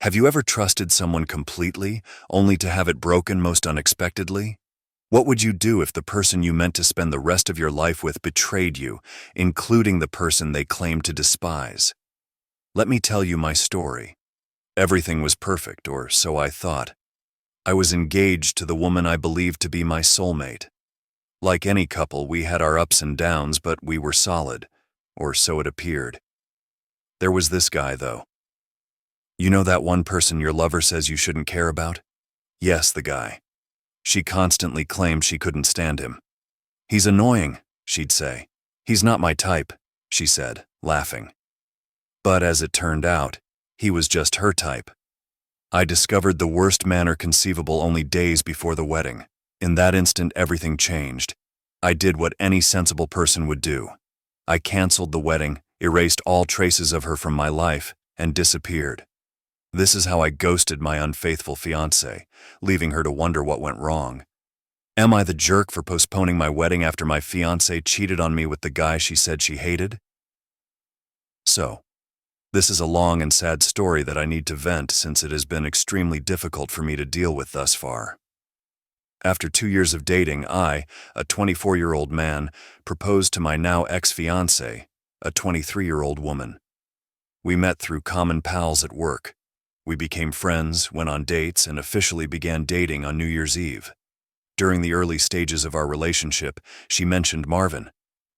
Have you ever trusted someone completely, only to have it broken most unexpectedly? What would you do if the person you meant to spend the rest of your life with betrayed you, including the person they claimed to despise? Let me tell you my story. Everything was perfect, or so I thought. I was engaged to the woman I believed to be my soulmate. Like any couple, we had our ups and downs, but we were solid, or so it appeared. There was this guy, though. You know that one person your lover says you shouldn't care about? Yes, the guy. She constantly claimed she couldn't stand him. He's annoying, she'd say. He's not my type, she said, laughing. But as it turned out, he was just her type. I discovered the worst manner conceivable only days before the wedding. In that instant, everything changed. I did what any sensible person would do. I canceled the wedding, erased all traces of her from my life, and disappeared. This is how I ghosted my unfaithful fiancé, leaving her to wonder what went wrong. Am I the jerk for postponing my wedding after my fiancé cheated on me with the guy she said she hated? So, this is a long and sad story that I need to vent since it has been extremely difficult for me to deal with thus far. After 2 years of dating, I, a 24-year-old man, proposed to my now ex-fiancée, a 23-year-old woman. We met through common pals at work. We became friends, went on dates, and officially began dating on New Year's Eve. During the early stages of our relationship, she mentioned Marvin.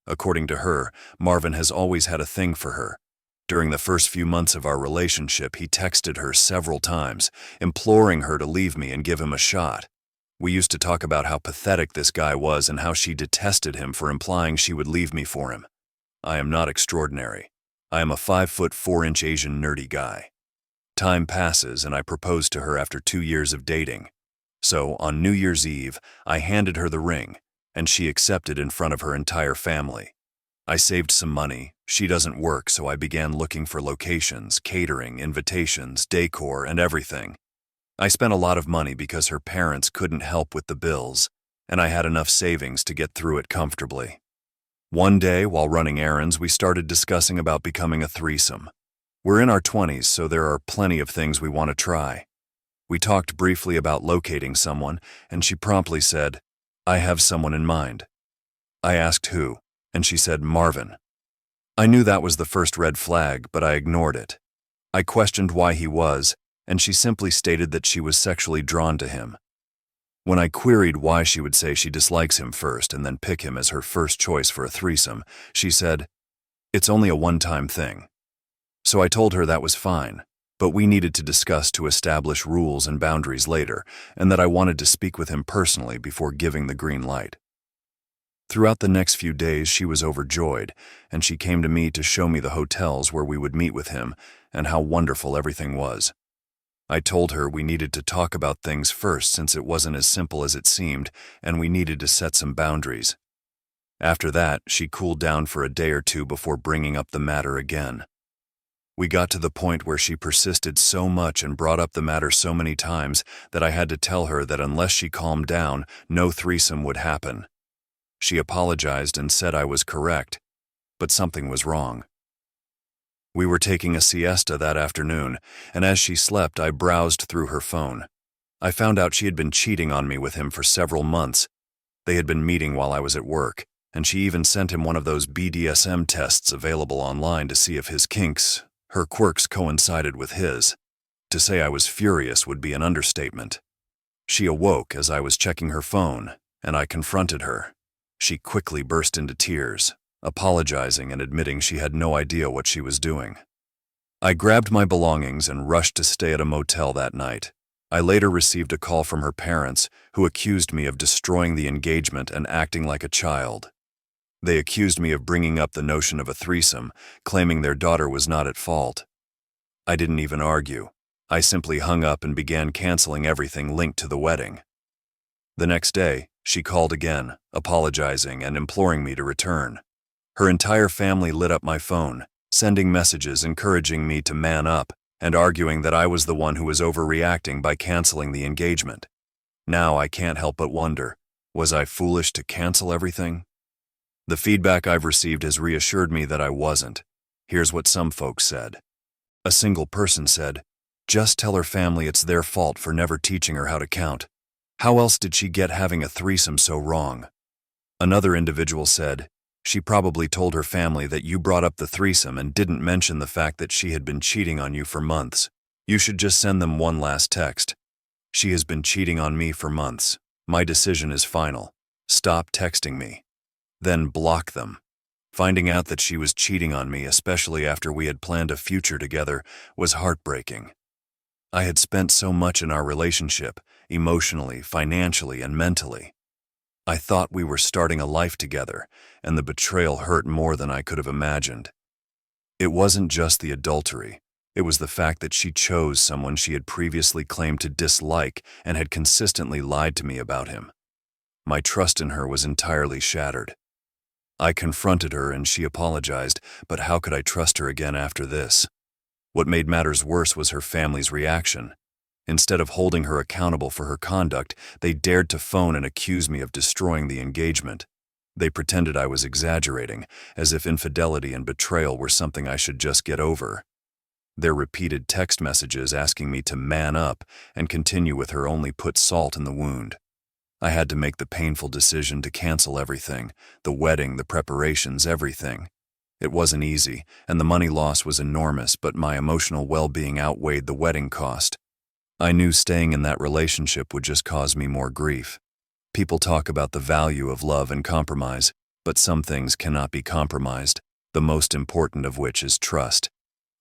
According to her, Marvin has always had a thing for her. During the first few months of our relationship, he texted her several times, imploring her to leave me and give him a shot. We used to talk about how pathetic this guy was and how she detested him for implying she would leave me for him. I am not extraordinary. I am a 5'4" Asian nerdy guy. Time passes and I propose to her after 2 years of dating. So, on New Year's Eve, I handed her the ring, and she accepted in front of her entire family. I saved some money. She doesn't work, so I began looking for locations, catering, invitations, decor, and everything. I spent a lot of money because her parents couldn't help with the bills, and I had enough savings to get through it comfortably. One day, while running errands, we started discussing about becoming a threesome. We're in our 20s, so there are plenty of things we want to try. We talked briefly about locating someone, and she promptly said, "I have someone in mind." I asked who, and she said Marvin. I knew that was the first red flag, but I ignored it. I questioned why he was, and she simply stated that she was sexually drawn to him. When I queried why she would say she dislikes him first and then pick him as her first choice for a threesome, she said, "It's only a one-time thing." So I told her that was fine, but we needed to discuss to establish rules and boundaries later, and that I wanted to speak with him personally before giving the green light. Throughout the next few days, she was overjoyed, and she came to me to show me the hotels where we would meet with him and how wonderful everything was. I told her we needed to talk about things first since it wasn't as simple as it seemed, and we needed to set some boundaries. After that, she cooled down for a day or two before bringing up the matter again. We got to the point where she persisted so much and brought up the matter so many times that I had to tell her that unless she calmed down, no threesome would happen. She apologized and said I was correct, but something was wrong. We were taking a siesta that afternoon, and as she slept, I browsed through her phone. I found out she had been cheating on me with him for several months. They had been meeting while I was at work, and she even sent him one of those BDSM tests available online to see if his kinks, her quirks, coincided with his. To say I was furious would be an understatement. She awoke as I was checking her phone, and I confronted her. She quickly burst into tears, apologizing and admitting she had no idea what she was doing. I grabbed my belongings and rushed to stay at a motel that night. I later received a call from her parents, who accused me of destroying the engagement and acting like a child. They accused me of bringing up the notion of a threesome, claiming their daughter was not at fault. I didn't even argue. I simply hung up and began canceling everything linked to the wedding. The next day, she called again, apologizing and imploring me to return. Her entire family lit up my phone, sending messages encouraging me to man up and arguing that I was the one who was overreacting by canceling the engagement. Now I can't help but wonder, was I foolish to cancel everything? The feedback I've received has reassured me that I wasn't. Here's what some folks said. A single person said, Just tell her family it's their fault for never teaching her how to count. How else did she get having a threesome so wrong? Another individual said, she probably told her family that you brought up the threesome and didn't mention the fact that she had been cheating on you for months. You should just send them one last text. She has been cheating on me for months. My decision is final. Stop texting me. Then block them. Finding out that she was cheating on me, especially after we had planned a future together, was heartbreaking. I had spent so much in our relationship, emotionally, financially, and mentally. I thought we were starting a life together, and the betrayal hurt more than I could have imagined. It wasn't just the adultery. It was the fact that she chose someone she had previously claimed to dislike and had consistently lied to me about him. My trust in her was entirely shattered. I confronted her and she apologized, but how could I trust her again after this? What made matters worse was her family's reaction. Instead of holding her accountable for her conduct, they dared to phone and accuse me of destroying the engagement. They pretended I was exaggerating, as if infidelity and betrayal were something I should just get over. Their repeated text messages asking me to man up and continue with her only put salt in the wound. I had to make the painful decision to cancel everything, the wedding, the preparations, everything. It wasn't easy, and the money loss was enormous, but my emotional well-being outweighed the wedding cost. I knew staying in that relationship would just cause me more grief. People talk about the value of love and compromise, but some things cannot be compromised, the most important of which is trust.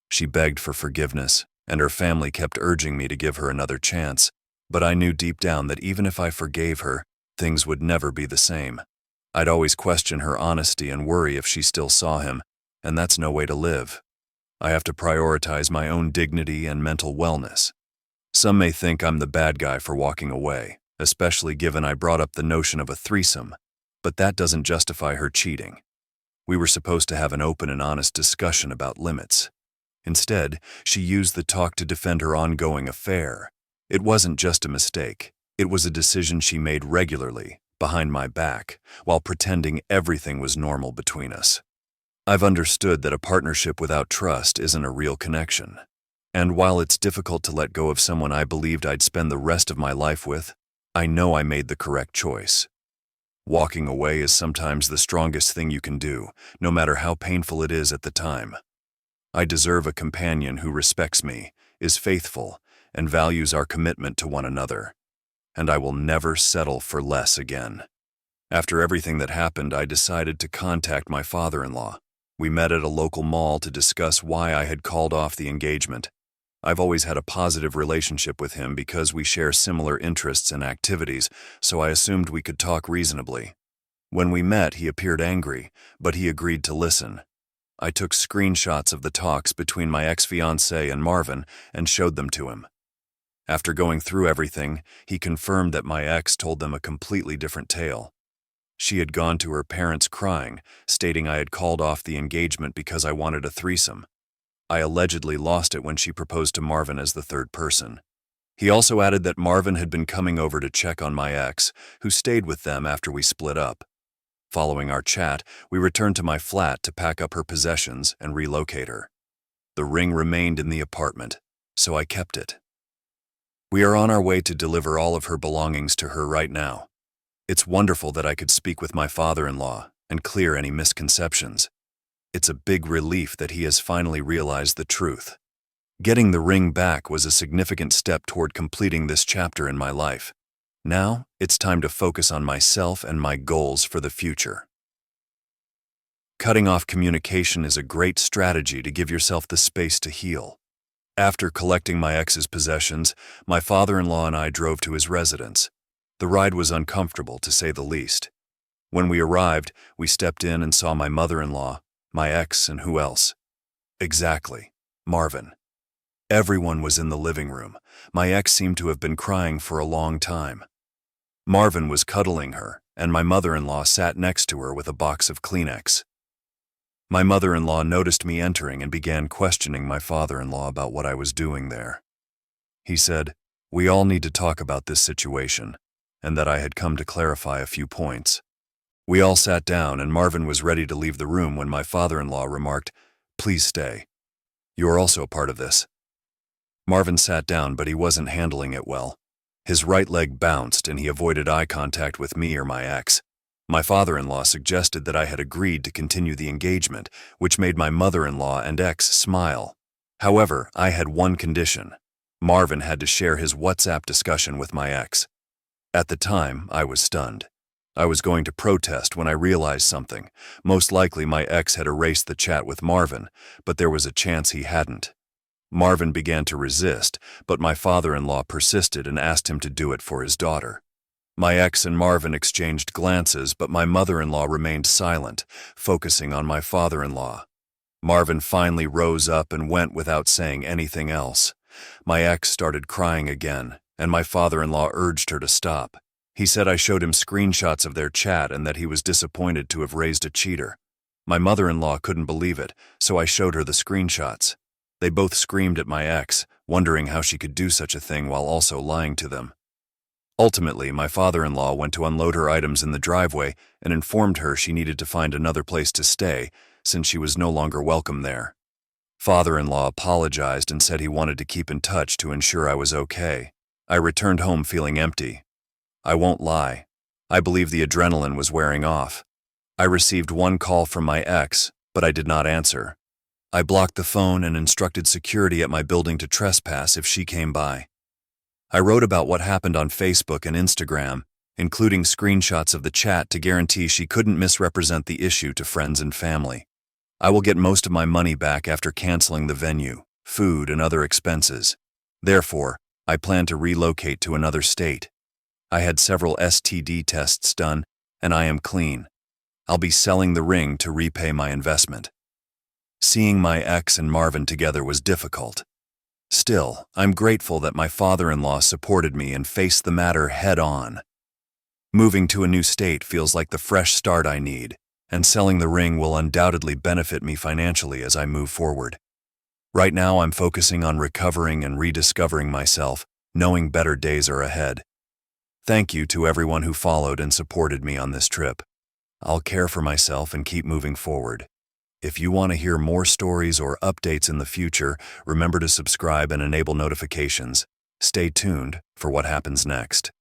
She begged for forgiveness, and her family kept urging me to give her another chance. But I knew deep down that even if I forgave her, things would never be the same. I'd always question her honesty and worry if she still saw him, and that's no way to live. I have to prioritize my own dignity and mental wellness. Some may think I'm the bad guy for walking away, especially given I brought up the notion of a threesome, but that doesn't justify her cheating. We were supposed to have an open and honest discussion about limits. Instead, she used the talk to defend her ongoing affair. It wasn't just a mistake. It was a decision she made regularly, behind my back, while pretending everything was normal between us. I've understood that a partnership without trust isn't a real connection. And while it's difficult to let go of someone I believed I'd spend the rest of my life with, I know I made the correct choice. Walking away is sometimes the strongest thing you can do, no matter how painful it is at the time. I deserve a companion who respects me, is faithful, and values our commitment to one another. And I will never settle for less again. After everything that happened, I decided to contact my father-in-law. We met at a local mall to discuss why I had called off the engagement. I've always had a positive relationship with him because we share similar interests and activities, so I assumed we could talk reasonably. When we met, he appeared angry, but he agreed to listen. I took screenshots of the talks between my ex-fiancé and Marvin and showed them to him. After going through everything, he confirmed that my ex told them a completely different tale. She had gone to her parents crying, stating I had called off the engagement because I wanted a threesome. I allegedly lost it when she proposed to Marvin as the third person. He also added that Marvin had been coming over to check on my ex, who stayed with them after we split up. Following our chat, we returned to my flat to pack up her possessions and relocate her. The ring remained in the apartment, so I kept it. We are on our way to deliver all of her belongings to her right now. It's wonderful that I could speak with my father-in-law and clear any misconceptions. It's a big relief that he has finally realized the truth. Getting the ring back was a significant step toward completing this chapter in my life. Now, it's time to focus on myself and my goals for the future. Cutting off communication is a great strategy to give yourself the space to heal. After collecting my ex's possessions, my father-in-law and I drove to his residence. The ride was uncomfortable, to say the least. When we arrived, we stepped in and saw my mother-in-law, my ex, and who else? Exactly, Marvin. Everyone was in the living room. My ex seemed to have been crying for a long time. Marvin was cuddling her, and my mother-in-law sat next to her with a box of Kleenex. My mother-in-law noticed me entering and began questioning my father-in-law about what I was doing there. He said, "We all need to talk about this situation," and that I had come to clarify a few points. We all sat down and Marvin was ready to leave the room when my father-in-law remarked, "Please stay. You are also a part of this." Marvin sat down, but he wasn't handling it well. His right leg bounced and he avoided eye contact with me or my ex. My father-in-law suggested that I had agreed to continue the engagement, which made my mother-in-law and ex smile. However, I had one condition. Marvin had to share his WhatsApp discussion with my ex. At the time, I was stunned. I was going to protest when I realized something. Most likely my ex had erased the chat with Marvin, but there was a chance he hadn't. Marvin began to resist, but my father-in-law persisted and asked him to do it for his daughter. My ex and Marvin exchanged glances, but my mother-in-law remained silent, focusing on my father-in-law. Marvin finally rose up and went without saying anything else. My ex started crying again, and my father-in-law urged her to stop. He said I showed him screenshots of their chat and that he was disappointed to have raised a cheater. My mother-in-law couldn't believe it, so I showed her the screenshots. They both screamed at my ex, wondering how she could do such a thing while also lying to them. Ultimately, my father-in-law went to unload her items in the driveway and informed her she needed to find another place to stay since she was no longer welcome there. Father-in-law apologized and said he wanted to keep in touch to ensure I was okay. I returned home feeling empty. I won't lie. I believe the adrenaline was wearing off. I received one call from my ex, but I did not answer. I blocked the phone and instructed security at my building to trespass if she came by. I wrote about what happened on Facebook and Instagram, including screenshots of the chat to guarantee she couldn't misrepresent the issue to friends and family. I will get most of my money back after canceling the venue, food, and other expenses. Therefore, I plan to relocate to another state. I had several STD tests done, and I am clean. I'll be selling the ring to repay my investment. Seeing my ex and Marvin together was difficult. Still, I'm grateful that my father-in-law supported me and faced the matter head-on. Moving to a new state feels like the fresh start I need, and selling the ring will undoubtedly benefit me financially as I move forward. Right now, I'm focusing on recovering and rediscovering myself, knowing better days are ahead. Thank you to everyone who followed and supported me on this trip. I'll care for myself and keep moving forward. If you want to hear more stories or updates in the future, remember to subscribe and enable notifications. Stay tuned for what happens next.